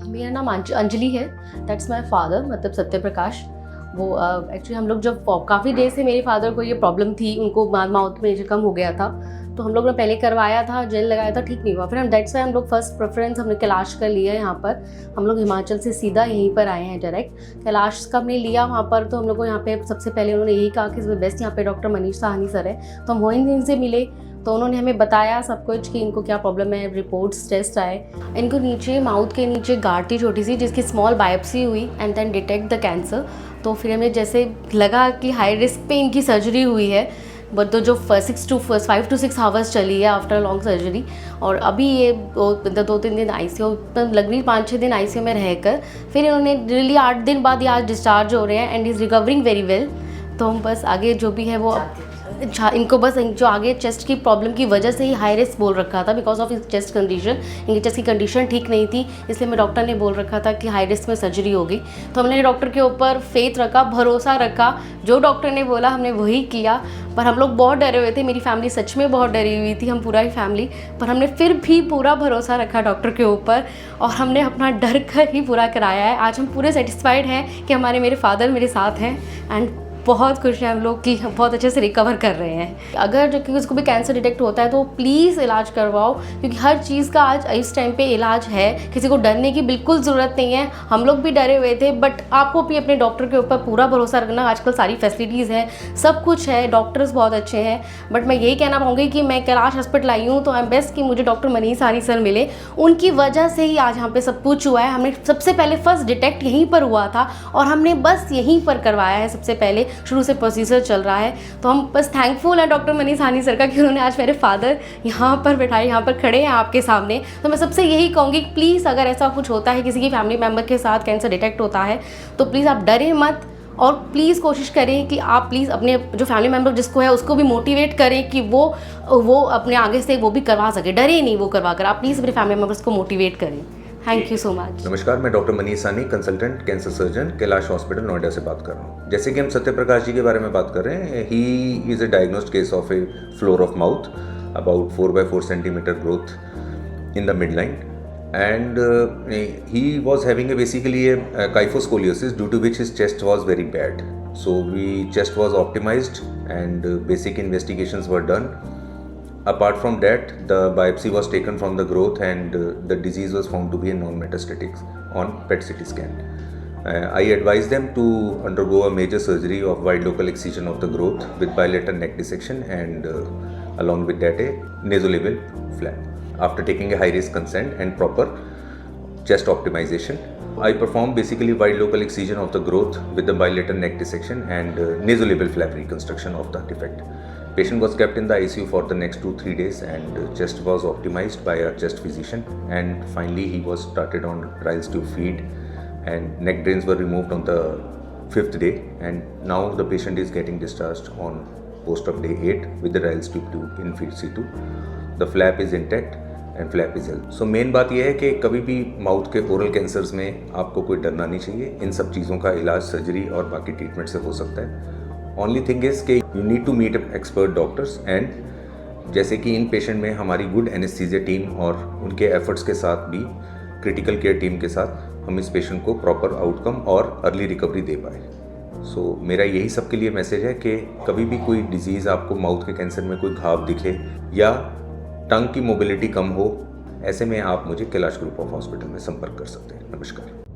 मेरा नाम अंजलि है। दैट्स माय फादर, मतलब सत्य प्रकाश। वो एक्चुअली हम लोग जब काफ़ी देर से मेरे फादर को ये प्रॉब्लम थी, उनको माउथ में कम हो गया था, तो हम लोग ने पहले करवाया था, जेल लगाया था, ठीक नहीं हुआ। फिर दैट्स वाई हम लोग फर्स्ट प्रेफरेंस हमने कैलाश का लिया है। यहाँ पर हम लोग हिमाचल से सीधा यहीं पर आए हैं डायरेक्ट। कैलाश का हमने लिया वहाँ पर, तो हम लोग को यहाँ पे सबसे पहले उन्होंने यही कहा कि बेस्ट यहाँ पे डॉक्टर मनीष साहनी सर है। तो हम वहीं इनसे मिले, तो उन्होंने हमें बताया सब कुछ कि इनको क्या प्रॉब्लम है, रिपोर्ट्स टेस्ट आए। इनको नीचे माउथ के नीचे गांठ थी छोटी सी, जिसकी स्मॉल बायोप्सी हुई and then detect the cancer. तो फिर हमें जैसे लगा कि हाई रिस्क पे इनकी सर्जरी हुई है, बट तो जो 5 to 6 आवर्स चली है आफ्टर लॉन्ग सर्जरी। और अभी ये 2-3 दिन ICU, लग रही 5-6 दिन ICU में रहकर फिर इन्होंने रियली 8 दिन बाद ये आज डिस्चार्ज हो रहे हैं and is recovering very well. तो हम बस आगे जो भी है वो इनको बस जो आगे चेस्ट की प्रॉब्लम की वजह से ही हाई रिस्क बोल रखा था, बिकॉज ऑफ चेस्ट कंडीशन। इनकी चेस्ट की कंडीशन ठीक नहीं थी, इसलिए मैं डॉक्टर ने बोल रखा था कि हाई रिस्क में सर्जरी होगी। तो हमने डॉक्टर के ऊपर फेथ रखा, भरोसा रखा, जो डॉक्टर ने बोला हमने वही किया। पर हम लोग बहुत डरे हुए थे, मेरी फैमिली सच में बहुत डरी हुई थी, हम पूरा ही फैमिली। पर हमने फिर भी पूरा भरोसा रखा डॉक्टर के ऊपर और हमने अपना डर कर ही पूरा कराया है। आज हम पूरे सेटिस्फाइड हैं कि मेरे फादर मेरे साथ हैं एंड बहुत खुश हैं हम लोग कि बहुत अच्छे से रिकवर कर रहे हैं। अगर जो किसी को भी कैंसर डिटेक्ट होता है तो प्लीज़ इलाज करवाओ, क्योंकि हर चीज़ का आज इस टाइम पे इलाज है। किसी को डरने की बिल्कुल ज़रूरत नहीं है। हम लोग भी डरे हुए थे, बट आपको भी अपने डॉक्टर के ऊपर पूरा भरोसा रखना। आजकल सारी फैसिलिटीज़ हैं, सब कुछ है, डॉक्टर्स बहुत अच्छे हैं। बट मैं यही कहना चाहूँगी कि मैं कैलाश हॉस्पिटल आई हूँ तो आई एम बेस्ट कि मुझे डॉक्टर मनीष साहनी सर मिले। उनकी वजह से ही आज यहाँ पे सब कुछ हुआ है। हमने सबसे पहले फर्स्ट डिटेक्ट यहीं पर हुआ था और हमने बस यहीं पर करवाया है। सबसे पहले शुरू से प्रोसीजर चल रहा है, तो हम बस थैंकफुल हैं डॉक्टर मनीष साहनी सर का कि उन्होंने आज मेरे फादर यहाँ पर बैठाए, यहाँ पर खड़े हैं आपके सामने। तो मैं सबसे यही कहूँगी, प्लीज़ अगर ऐसा कुछ होता है, किसी की फैमिली मेम्बर के साथ कैंसर डिटेक्ट होता है, तो प्लीज़ आप डरें मत और प्लीज़ कोशिश करें कि आप प्लीज़ अपने जो फैमिली मेम्बर जिसको है उसको भी मोटिवेट करें कि वो अपने आगे से वो भी करवा सके। डरे नहीं वो करवा कर, आप प्लीज़ अपने फैमिली मेम्बर्स को मोटिवेट करें। Thank you so much. नमस्कार, मैं doctor Manish Sahni, consultant cancer surgeon, Kailash hospital Noida से बात कर रहा हूँ। जैसे कि हम सत्य प्रकाश जी के बारे में बात कर रहे हैं, he is a diagnosed case of A floor of mouth, about 4x4 centimetre growth in the mid line, and he was having basically a kyphoscoliosis, due to which his chest was very bad. So chest was optimized and basic investigations were done. Apart from that, the biopsy was taken from the growth and the disease was found to be a non-metastatic on PET CT scan. I advised them to undergo a major surgery of wide local excision of the growth with bilateral neck dissection and along with that a nasolabial flap. After taking a high risk consent and proper chest optimization, I performed basically wide local excision of the growth with the bilateral neck dissection and nasolabial flap reconstruction of the defect. Patient was kept in the ICU for the next 2-3 days and chest was optimized by a chest physician, and finally he was started on Ryle's tube feed and neck drains were removed on the 5th day, and now the patient is getting discharged on post of day 8 with the Ryle's tube in feed C2. The flap is intact and flap is healthy. So main बात यह है कि कभी भी mouth के oral cancers में आपको कोई डरना नहीं चाहिए। इन सब चीज़ों का इलाज सर्जरी और बाकी ट्रीटमेंट से हो सकता है। ओनली थिंग इज़ कि you need to meet expert doctors, and जैसे कि इन पेशेंट में हमारी गुड एनेस्थीसिया टीम और उनके एफर्ट्स के साथ भी क्रिटिकल केयर टीम के साथ हम इस पेशेंट को प्रॉपर आउटकम और अर्ली रिकवरी दे पाए। सो मेरा यही सबके लिए मैसेज है कि कभी भी कोई डिजीज़ आपको माउथ के कैंसर में कोई घाव दिखे या टंग की मोबिलिटी कम हो, ऐसे में आप मुझे कैलाश ग्रुप ऑफ हॉस्पिटल में संपर्क कर सकते हैं। नमस्कार।